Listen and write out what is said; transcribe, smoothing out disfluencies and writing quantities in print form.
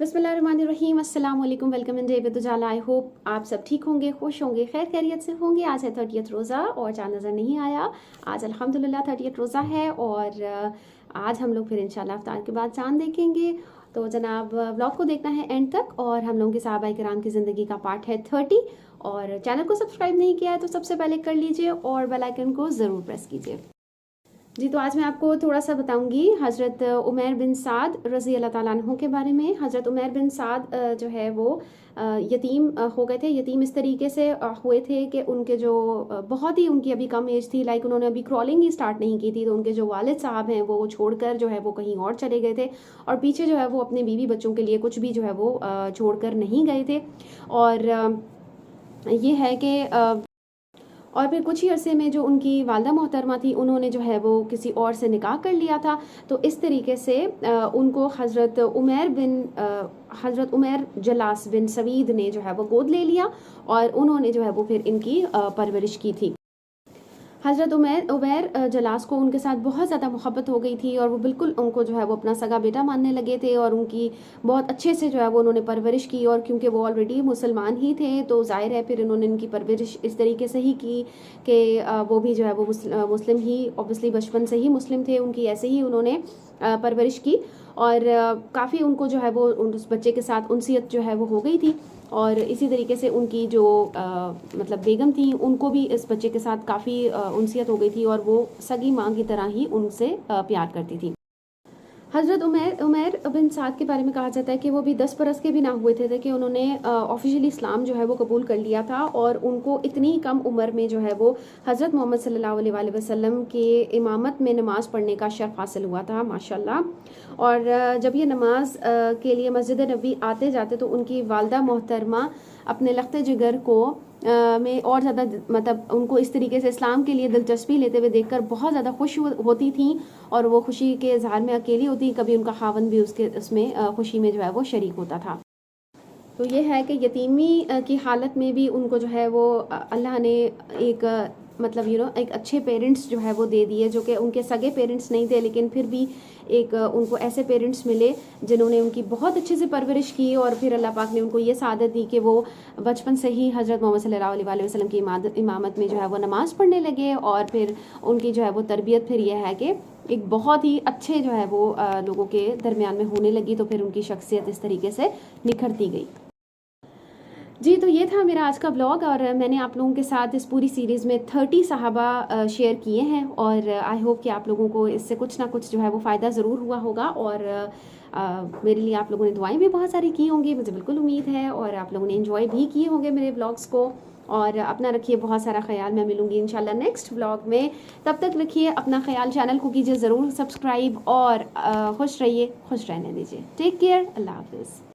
बिस्मिल्लाहिर्रहमानिर्रहीम, अस्सलाम वालेकुम, welcome in day with Ujala. I hope आप सब ठीक होंगे, खुश होंगे, खैर खैरियत से होंगे। आज है 30th रोज़ा और चाँद नज़र नहीं आया। आज अल्हम्दुलिल्लाह 30th रोज़ा है और आज हम लोग फिर इंशाल्लाह इफ्तार के बाद चाँद देखेंगे। तो जनाब व्लॉग को देखना है एंड तक। और हम लोगों के सहाबा किराम की ज़िंदगी का पार्ट है 30। और चैनल को सब्सक्राइब नहीं किया है तो सबसे पहले कर लीजिए और बेल आइकन को ज़रूर प्रेस कीजिए। जी, तो आज मैं आपको थोड़ा सा बताऊंगी हज़रत उमैर बिन साद रज़ी अल्लाह ताला अन्हु के बारे में। हज़रत उमैर बिन साद जो है वो यतीम हो गए थे। यतीम इस तरीके से हुए थे कि उनके जो बहुत ही उनकी अभी कम एज थी, लाइक उन्होंने अभी क्रॉलिंग ही स्टार्ट नहीं की थी। तो उनके जो वालिद साहब हैं वो छोड़कर जो है वो कहीं और चले गए थे और पीछे जो है वो अपने बीवी बच्चों के लिए कुछ भी जो है वो छोड़कर नहीं गए थे। और ये है कि और फिर कुछ ही अरसे में जो उनकी वालदा मोहतरमा थी उन्होंने जो है वो किसी और से निकाह कर लिया था। तो इस तरीके से उनको हज़रत उमैर जलास बिन सवीद ने जो है वो गोद ले लिया और उन्होंने जो है वो फिर इनकी परवरिश की थी। हज़रत उमैर जलास को उनके साथ बहुत ज़्यादा मोहब्बत हो गई थी और वो बिल्कुल उनको जो है वो अपना सगा बेटा मानने लगे थे और उनकी बहुत अच्छे से जो है वो उन्होंने परवरिश की। और क्योंकि वो ऑलरेडी मुसलमान ही थे तो ज़ाहिर है फिर उन्होंने इनकी परवरिश इस तरीके से ही की कि वो भी जो है वो मुस्लिम ही ऑब्वियसली बचपन से ही मुस्लिम थे, उनकी ऐसे ही उन्होंने परवरिश की। और काफ़ी उनको जो है वो उस बच्चे के साथ उनसियत जो है वो हो गई थी। और इसी तरीके से उनकी जो मतलब बेगम थी उनको भी इस बच्चे के साथ काफ़ी उनसियत हो गई थी और वो सगी माँ की तरह ही उनसे प्यार करती थी। हज़रत उमैर बिन साद के बारे में कहा जाता है कि वो भी 10 बरस के भी ना हुए थे कि उन्होंने ऑफिशियली इस्लाम जो है वो कबूल कर लिया था। और उनको इतनी कम उम्र में जो है वो हज़रत मोहम्मद सल्लल्लाहु अलैहि वसल्लम के इमामत में नमाज़ पढ़ने का शर्फ हासिल हुआ था, माशाल्लाह। और जब ये नमाज के लिए मस्जिद नबी आते जाते तो उनकी वालदा मोहतरमा अपने लख्ते जिगर को में और ज़्यादा मतलब उनको इस तरीके से इस्लाम के लिए दिलचस्पी लेते हुए देखकर बहुत ज़्यादा खुश होती थी और वो खुशी के इजहार में अकेली होती, कभी उनका खावन भी उसमें खुशी में जो है वो शरीक होता था। तो ये है कि यतीमी की हालत में भी उनको जो है वो अल्लाह ने एक मतलब एक अच्छे पेरेंट्स जो है वो दे दिए, जो कि उनके सगे पेरेंट्स नहीं थे लेकिन फिर भी एक उनको ऐसे पेरेंट्स मिले जिन्होंने उनकी बहुत अच्छे से परवरिश की। और फिर अल्लाह पाक ने उनको ये सादत दी कि वो बचपन से ही हज़रत मोहम्मद सल्लल्लाहु अलैहि वसल्लम की इमामत में जो है वो नमाज़ पढ़ने लगे। और फिर उनकी जो है वो तरबियत फिर यह है कि एक बहुत ही अच्छे जो है वो लोगों के दरमियान में होने लगी। तो फिर उनकी शख्सियत इस तरीके से निखरती गई। जी, तो ये था मेरा आज का ब्लॉग और मैंने आप लोगों के साथ इस पूरी सीरीज़ में 30 सहाबा शेयर किए हैं। और आई होप कि आप लोगों को इससे कुछ ना कुछ जो है वो फ़ायदा ज़रूर हुआ होगा। और मेरे लिए आप लोगों ने दुआएं भी बहुत सारी की होंगी, मुझे बिल्कुल उम्मीद है। और आप लोगों ने एंजॉय भी किए होंगे मेरे ब्लॉग्स को। और अपना रखिए बहुत सारा ख्याल। मैं मिलूंगी इंशाल्लाह नेक्स्ट ब्लॉग में। तब तक रखिए अपना ख्याल, चैनल को कीजिए ज़रूर सब्सक्राइब और खुश रहिए, खुश रहने दीजिए। टेक केयर, अल्लाह हाफिज़।